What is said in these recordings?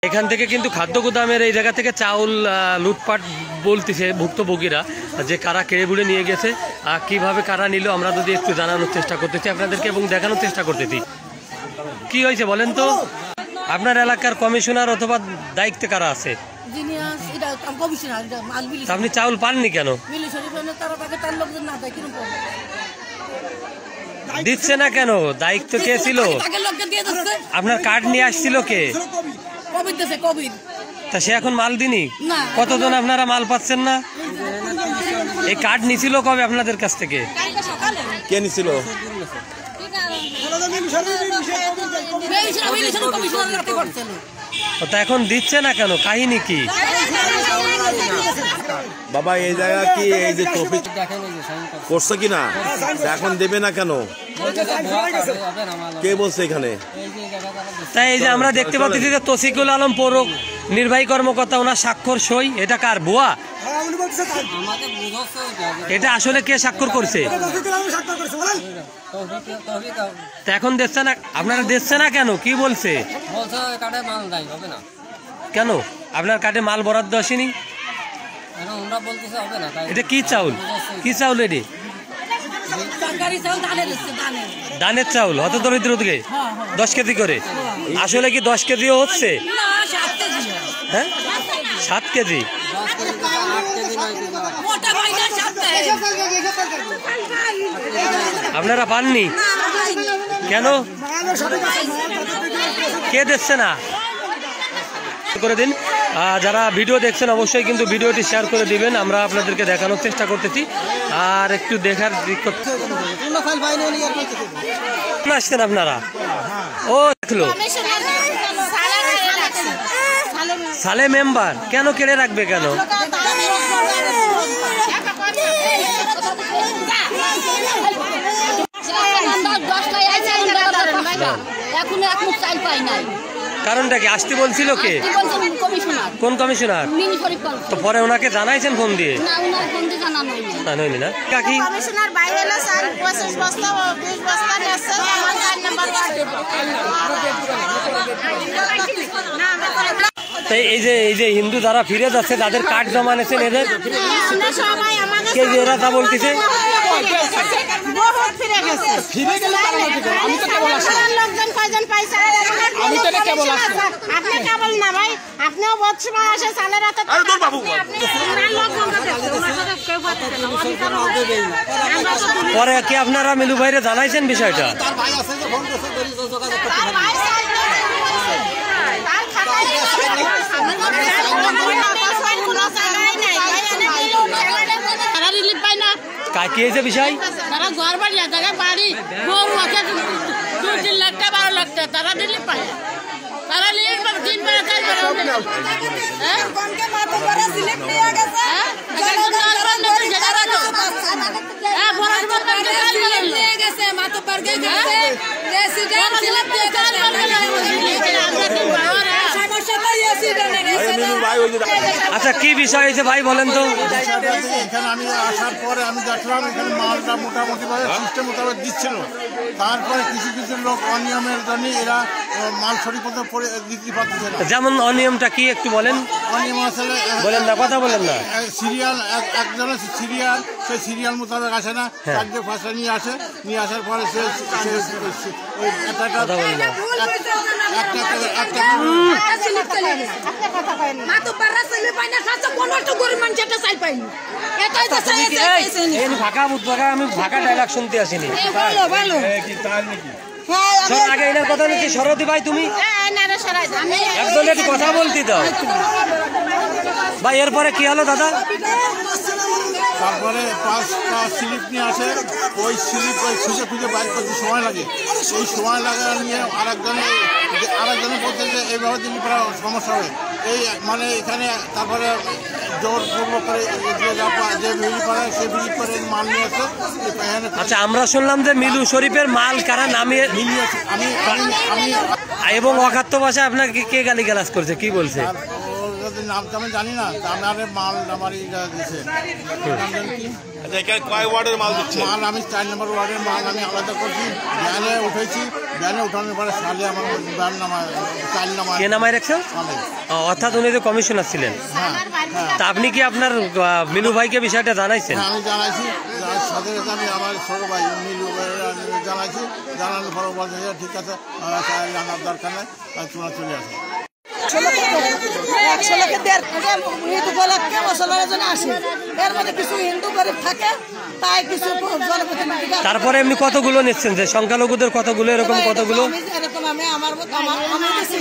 এখান থেকে কিন্তু খাদ্য গুদামের এই জায়গা থেকে চাউল লুটপাট বলতেছে ভুক্তভোগীরা, যে কারা কেড়ে বুড়ে নিয়ে গেছে, কিভাবে কারা নিল আমরা যদি একটু জানানোর চেষ্টা করতেছি আপনাদেরকে এবং দেখানোর চেষ্টা করতেছি। কি হয়েছে বলেন তো? আপনার এলাকার কমিশনার অথবা দায়িত্বে কারা আছে? আপনি চাউল পাননি কেন? দিচ্ছে না কেন? দায়িত্ব কে ছিল? আপনার কার্ড নিয়ে আসছিল কে? তা সে এখন মাল দিনি? কতজন আপনারা মাল পাচ্ছেন না? এই কার্ড নিছিল কবে আপনাদের কাছ থেকে? কে নিছিল? তা এখন দিচ্ছে না কেন? কাহিনী কি? বাবা এই জায়গা কি এই যে টপিক করছে কিনা এখন দেবে না কেন? কে বলছে এখানে? তাই এই যে আমরা দেখতে পাচ্ছি যে তৌসিকুল আলম পৌর নির্বাহী কর্মকর্তা, ওনার স্বাক্ষর সই, এটা কার? বুয়া? এটা আসলে কে স্বাক্ষর করছে? এখন দিচ্ছে না, আপনারা দিচ্ছে না কেন? কি বলছে? কেন আপনার কার্ডে মাল বরাদ্দ আসেনি? এটা কি চাউল? কি চাউল এটি? দানের চাউল, হত দরিদ্র থেকে 10 কেজি করে। আসলে কি 10 কেজিও হচ্ছে? হ্যাঁ 7 কেজি। আপনারা পাননি কেন? কে দিচ্ছে না? করে দিন। যারা ভিডিও দেখছেন অবশ্যই কিন্তু ভিডিওটি শেয়ার করে দিবেন, আমরা আপনাদেরকে দেখানোর চেষ্টা করতেছি। আর একটু দেখার আসছেন আপনারা? ও দেখলো সালে মেম্বার কেন কেড়ে রাখবে কেন? কারণটা কি? আসতে বলছিল কে? কোন কমিশনার? তো পরে ওনাকে জানাইছেন ফোন দিয়ে? জানাইনি না কাকি। তাই এই যে হিন্দু যারা ফিরে যাচ্ছে তাদের কার্ড জমা নিয়েছেন, এদের কে এরা তা বলতেছে? পরে কি আপনারা মিলু ভাইরে জানাইছেন বিষয়টা? কি হয়েছে বিষয়? তারা ঘর বাড়ি জায়গায় বাড়ি গরু আছে 2-3 লাখ টাকা 12 লাখ টাকা তারা দিলে পায়। তারা নিয়ে দিন বেলা কাজ করে। হ্যাঁ কোনকে মাথা করে সিলেক্ট নিয়ে গেছে? হ্যাঁ বড় বড় কাজ নিয়ে গেছে মাথা পার গেছে রেসিডেন্ট সিলেক্ট দিয়ে কাজ করে। সমস্যা তো রেসিডেন্ট আচ্ছা কি বিষয় হয়েছে ভাই বলেন তো? এখানে আমি আসার পরে আমি দেখলাম এখানে মালটা মোটামুটি সিস্টেম মোতাবেক দিচ্ছিল। তারপরে কিছু কিছু লোক অনিয়মের জন্য এরা মাল সঠিক মতো দিতে পারতেছে না। যেমন অনিয়মটা কি একটু বলেন? অনিয়ম আসলে বলেন না, কথা বলেন না। সিরিয়াল একজনের সিরিয়াল, সে সিরিয়াল মোতাবেক আসে না, চারটে ফাঁসা নিয়ে আসে, নিয়ে আসার পরে সে আমি ভাকা ডায়লগ শুনতে আসিনি। আগে এনার কথা বলছি। সরদি ভাই তুমি একজন একটু কথা বলতে দাও ভাই। এরপরে কি হলো দাদা? তারপরে 5টা স্লিপ নিয়ে আসে, ওই স্লিপ ওই খুঁজে খুঁজে বাইর করতে সময় লাগে। এই সময় লাগা নিয়ে আরেকজনে বলতে যে এইভাবে দিলে পরে সমস্যা হবে। এই মানে এখানে তারপরে জোরপূর্বক করে যে বিলি করে সে বিলি করে মাল নিয়ে আসে। আচ্ছা আমরা শুনলাম যে মিলু শরীফের মাল কারা নামিয়ে আমি এবং অখাদ্য ভাষায় আপনাকে কে গালিগালাজ করছে, কি বলছে? নামটা আমি জানি না। আমার মাল আমার দিচ্ছে কয় ওয়ার্ডের মাল দিচ্ছে? মাল আমি 4 নম্বর ওয়ার্ডের মাল আমি আলাদা করছি, ভ্যানে উঠেছি, ব্যানে উঠানোর পরে সালে আমার ব্যান নামায় চাল নামায় কে নামায় রাখছেন? আমি। অর্থাৎ উনি যে কমিশনার ছিলেন, হ্যাঁ হ্যাঁ তা আপনি কি আপনার মিনু ভাইকে বিষয়টা জানাইছেন? হ্যাঁ, আমি জানাইছি, সাথে সাথে আমি আমার ছোটো ভাই মিলু জানাইছি, জানানোর পরে বলছে যে ঠিক আছে জানার দরকার নেই, তোমরা চলে আসো। 100 লাখে দেড় ঈদ উপলক্ষে মুসলমানের জন্য আসে, এর মধ্যে কিছু হিন্দু গরিব থাকে, তাই কিছু জনপ্রতিনিধি। তারপরে এমনি কতগুলো নিচ্ছেন, যে সংখ্যালঘুদের কতগুলো, এরকম কতগুলো? এরকম আমি আমার আমি দিছি,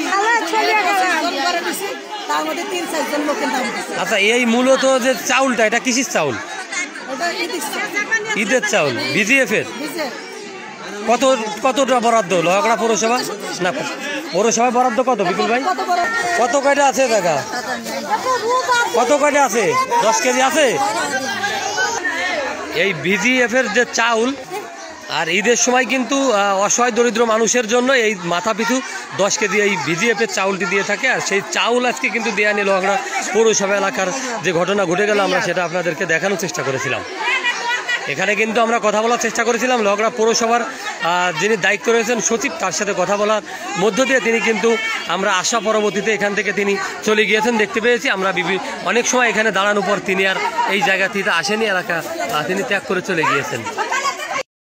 25 জন করে দিছি, তার মধ্যে 3-4 জন লোকের দাম দিছি। আচ্ছা, এই মূলত যে চাউলটা, এটা কিসের চাউল? ওটা ঈদ ঈদের চাউল, বিজিএফ এর। বুঝছে? কতটা বরাদ্দ লোহাগড়া পৌরসভা? না, পৌরসভায় বরাদ্দ কত বিপুল ভাই? কত বড় কত কয়টা আছে দেখা? কত কয়টা আছে? 10 কেজি আছে। এই বিজিএফ এর যে চাউল, আর ঈদের সময় কিন্তু অসহায় দরিদ্র মানুষের জন্য এই মাথা পিছু 10 কেজি এই বিজিএফ এর চাউলটি দিয়ে থাকে। আর সেই চাউল আজকে কিন্তু দেয়া নিল লোহাগড়া পৌরসভা এলাকার যে ঘটনা ঘটে গেল, আমরা সেটা আপনাদেরকে দেখানোর চেষ্টা করেছিলাম। এখানে কিন্তু আমরা কথা বলার চেষ্টা করেছিলাম লোহাগড়া পৌরসভার যিনি দায়িত্ব রয়েছেন সচিব, তার সাথে কথা বলার মধ্য দিয়ে তিনি কিন্তু আমরা আসা পরবর্তীতে এখান থেকে তিনি চলে গিয়েছেন দেখতে পেয়েছি আমরা। অনেক সময় এখানে দাঁড়ানোর পর তিনি আর এই জায়গা থেকে আসেনি, এলাকা তিনি ত্যাগ করে চলে গিয়েছেন।